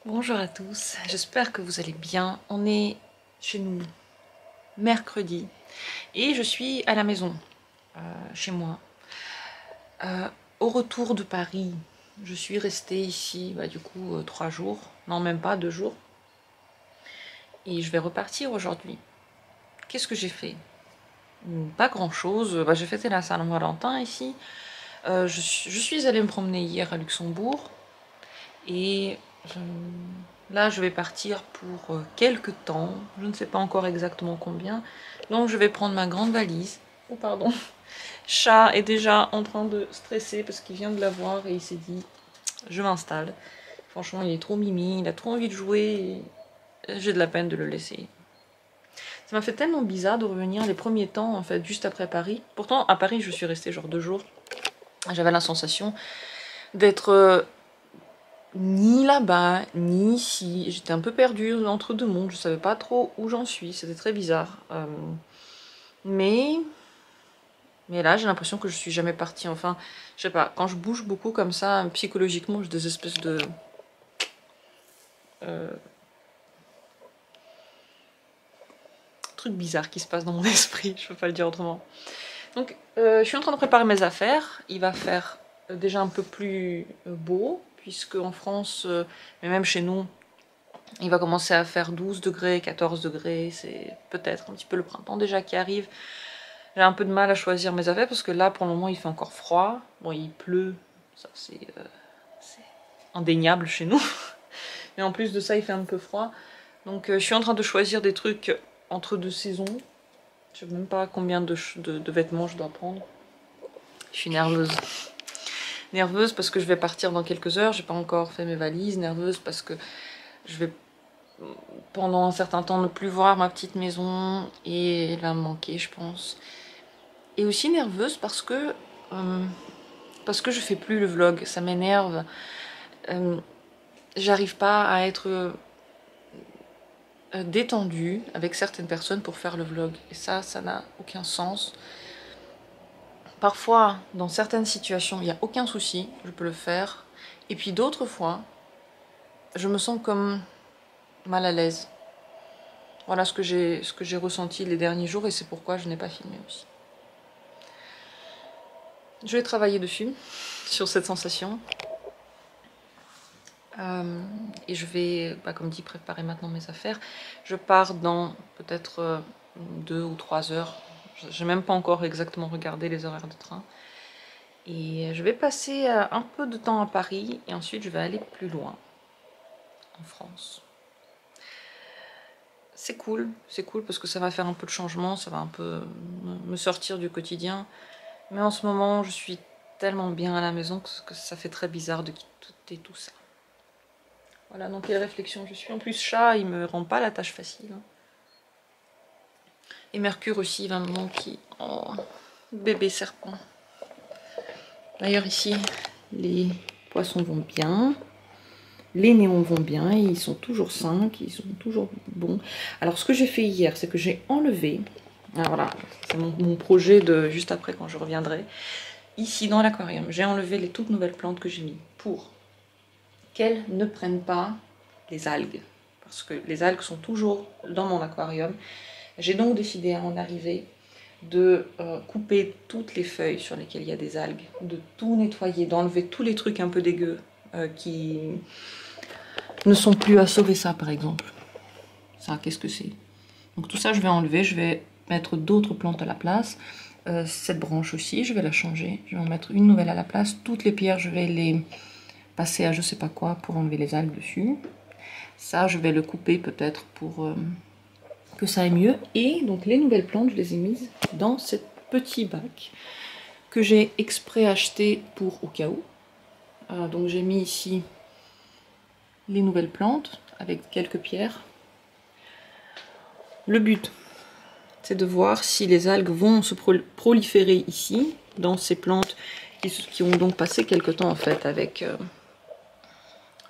Bonjour à tous, j'espère que vous allez bien. On est chez nous mercredi et je suis à la maison, chez moi. Au retour de Paris, je suis restée ici, du coup 3 jours, non même pas 2 jours. Et je vais repartir aujourd'hui. Qu'est-ce que j'ai fait? Pas grand chose, j'ai fêté la Saint-Valentin ici. Je suis allée me promener hier à Luxembourg et là, je vais partir pour quelques temps, je ne sais pas encore exactement combien. Donc, je vais prendre ma grande valise. Oh, pardon. Chat est déjà en train de stresser parce qu'il vient de la voir et il s'est dit, je m'installe. Franchement, il est trop mimi, il a trop envie de jouer et j'ai de la peine de le laisser. Ça m'a fait tellement bizarre de revenir les premiers temps, en fait, juste après Paris. Pourtant, à Paris, je suis restée genre 2 jours. J'avais la sensation d'être ni là-bas, ni ici. J'étais un peu perdue entre deux mondes, je savais pas trop où j'en suis, c'était très bizarre. Mais là, j'ai l'impression que je suis jamais partie. Enfin, je sais pas, quand je bouge beaucoup comme ça, psychologiquement, j'ai des espèces de... trucs bizarres qui se passent dans mon esprit, je peux pas le dire autrement. Donc, je suis en train de préparer mes affaires. Il va faire déjà un peu plus beau, puisque en France, mais même chez nous, il va commencer à faire 12 degrés, 14 degrés, c'est peut-être un petit peu le printemps déjà qui arrive. J'ai un peu de mal à choisir mes affaires parce que là, pour le moment, il fait encore froid. Bon, il pleut, ça c'est indéniable chez nous. Mais en plus de ça, il fait un peu froid. Donc je suis en train de choisir des trucs entre deux saisons. Je sais même pas combien de vêtements je dois prendre. Je suis nerveuse. Nerveuse parce que je vais partir dans quelques heures, j'ai pas encore fait mes valises. Nerveuse parce que je vais pendant un certain temps ne plus voir ma petite maison et elle va me manquer, je pense. Et aussi nerveuse parce que je fais plus le vlog, ça m'énerve. J'arrive pas à être détendue avec certaines personnes pour faire le vlog. Et ça n'a aucun sens. Parfois, dans certaines situations, il n'y a aucun souci, je peux le faire. Et puis d'autres fois, je me sens comme mal à l'aise. Voilà ce que j'ai ressenti les derniers jours et c'est pourquoi je n'ai pas filmé aussi. Je vais travailler dessus, sur cette sensation. Et je vais, comme dit, préparer maintenant mes affaires. Je pars dans peut-être 2 ou 3 heures. Je n'ai même pas encore exactement regardé les horaires de train. Et je vais passer un peu de temps à Paris et ensuite je vais aller plus loin, en France. C'est cool parce que ça va faire un peu de changement, ça va un peu me sortir du quotidien. Mais en ce moment, je suis tellement bien à la maison que ça fait très bizarre de quitter tout ça. Voilà, dans quelle réflexion je suis. En plus, chat, il me rend pas la tâche facile. Et Mercure aussi, il va me manquer. Oh, bébé serpent. D'ailleurs, ici, les poissons vont bien. Les néons vont bien, ils sont toujours 5, ils sont toujours bons. Alors, ce que j'ai fait hier, c'est que j'ai enlevé... Ah, voilà, c'est mon projet de juste après quand je reviendrai. Ici, dans l'aquarium, j'ai enlevé les toutes nouvelles plantes que j'ai mis pour qu'elles ne prennent pas les algues. Parce que les algues sont toujours dans mon aquarium. J'ai donc décidé à en arriver de couper toutes les feuilles sur lesquelles il y a des algues, de tout nettoyer, d'enlever tous les trucs un peu dégueux qui ne sont plus à sauver. Ça par exemple. Ça, qu'est-ce que c'est? Donc tout ça je vais enlever, je vais mettre d'autres plantes à la place. Cette branche aussi, je vais la changer, je vais en mettre une nouvelle à la place. Toutes les pierres, je vais les passer à je sais pas quoi pour enlever les algues dessus. Ça, je vais le couper peut-être pour que ça aille mieux. Et donc les nouvelles plantes, je les ai mises dans ce petit bac que j'ai exprès acheté pour au cas où. Donc j'ai mis ici les nouvelles plantes avec quelques pierres. Le but, c'est de voir si les algues vont se proliférer ici, dans ces plantes qui ont donc passé quelque temps en fait avec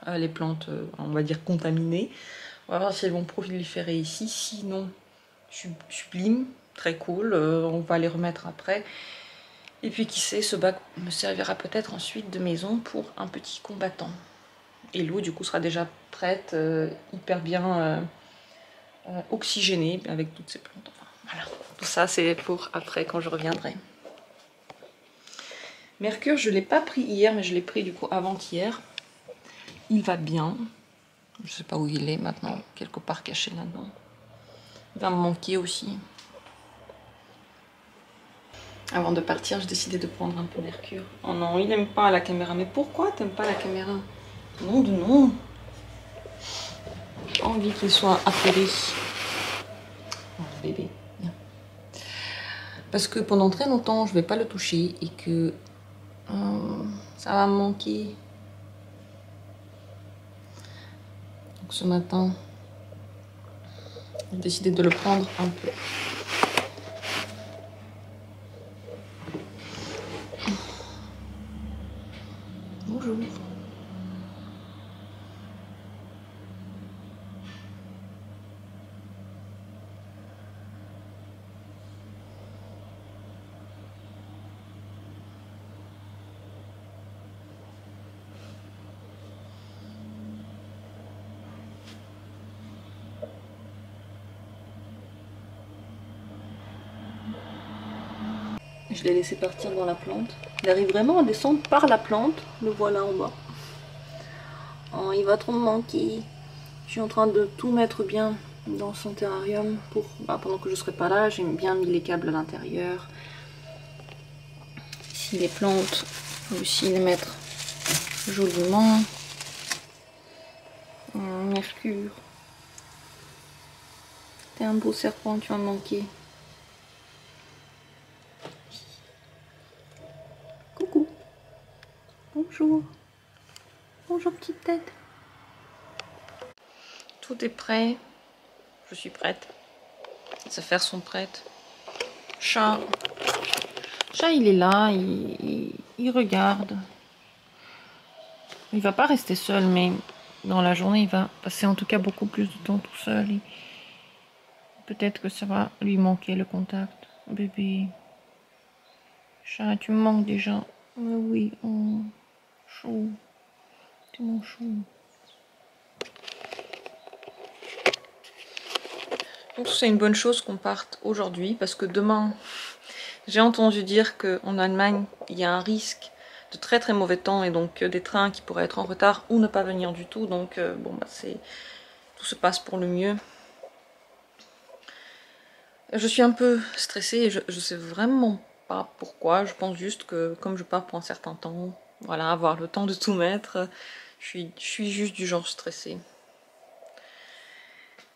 les plantes, on va dire contaminées. On va voir si elles vont proliférer ici, sinon sublime, très cool, on va les remettre après. Et puis qui sait, ce bac me servira peut-être ensuite de maison pour un petit combattant. Et l'eau du coup sera déjà prête, hyper bien oxygénée avec toutes ces plantes. Enfin, voilà. Tout ça c'est pour après quand je reviendrai. Mercure, je ne l'ai pas pris hier, mais je l'ai pris du coup avant-hier. Il va bien. Je ne sais pas où il est maintenant, quelque part caché là-dedans. Il va me manquer aussi. Avant de partir, j'ai décidé de prendre un peu Mercure. Oh non, il n'aime pas la caméra. Mais pourquoi t'aimes pas la caméra? Non de non. J'ai pas envie qu'il soit appelé. Oh, bébé. Viens. Parce que pendant très longtemps, je vais pas le toucher et que ça va me manquer. Donc ce matin, j'ai décidé de le prendre un peu. Bonjour. Je l'ai laissé partir dans la plante. Il arrive vraiment à descendre par la plante. Le voilà en bas. Oh, il va trop me manquer. Je suis en train de tout mettre bien dans son terrarium pour pendant que je serai pas là. J'ai bien mis les câbles à l'intérieur. Ici les plantes, je vais aussi les mettre joliment. Mercure. T'es un beau serpent, tu vas me manquer. Coucou. Bonjour. Bonjour petite tête. Tout est prêt. Je suis prête. Les affaires sont prêtes. Chat. Chat, il est là. Il regarde. Il va pas rester seul, mais dans la journée, il va passer en tout cas beaucoup plus de temps tout seul. Peut-être que ça va lui manquer le contact. Bébé. Chat, tu me manques déjà. Oui, oh. Chou. T'es mon chou. Donc c'est une bonne chose qu'on parte aujourd'hui parce que demain, j'ai entendu dire qu'en Allemagne, il y a un risque de très très mauvais temps et donc des trains qui pourraient être en retard ou ne pas venir du tout. Donc bon, tout se passe pour le mieux. Je suis un peu stressée et je sais vraiment pas pourquoi. Je pense juste que comme je pars pour un certain temps, voilà, avoir le temps de tout mettre, je suis juste du genre stressée.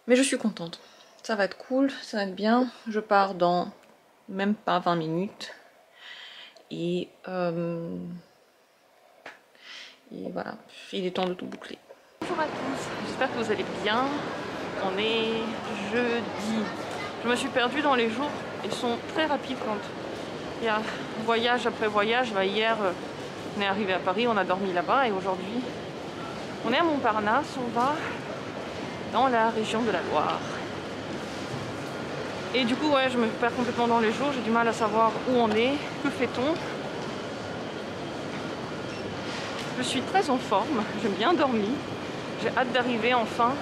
Mais je suis contente. Ça va être cool, ça va être bien. Je pars dans même pas 20 minutes. Et voilà, il est temps de tout boucler. Bonjour à tous, j'espère que vous allez bien. On est jeudi. Je me suis perdue dans les jours. Ils sont très rapides quand il y a voyage après voyage. Hier, on est arrivé à Paris, on a dormi là-bas. Et aujourd'hui, on est à Montparnasse. On va dans la région de la Loire. Et du coup, ouais, je me perds complètement dans les jours, j'ai du mal à savoir où on est, que fait-on. Je suis très en forme, j'ai bien dormi, j'ai hâte d'arriver enfin,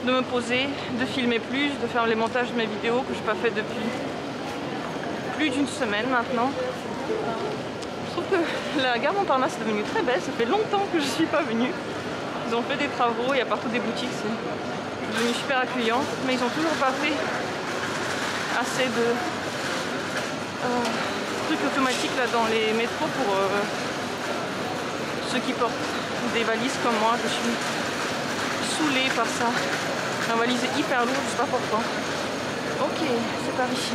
de me poser, de filmer plus, de faire les montages de mes vidéos que je n'ai pas fait depuis plus d'une semaine maintenant. Je trouve que la gare Montparnasse est devenue très belle, ça fait longtemps que je ne suis pas venue. Ils ont fait des travaux, il y a partout des boutiques, c'est devenu super accueillant, mais ils n'ont toujours pas fait assez de trucs automatiques là dans les métros pour ceux qui portent des valises comme moi. Je suis saoulée par ça. Ma valise est hyper lourde, je sais pas pourquoi. Ok, c'est par ici.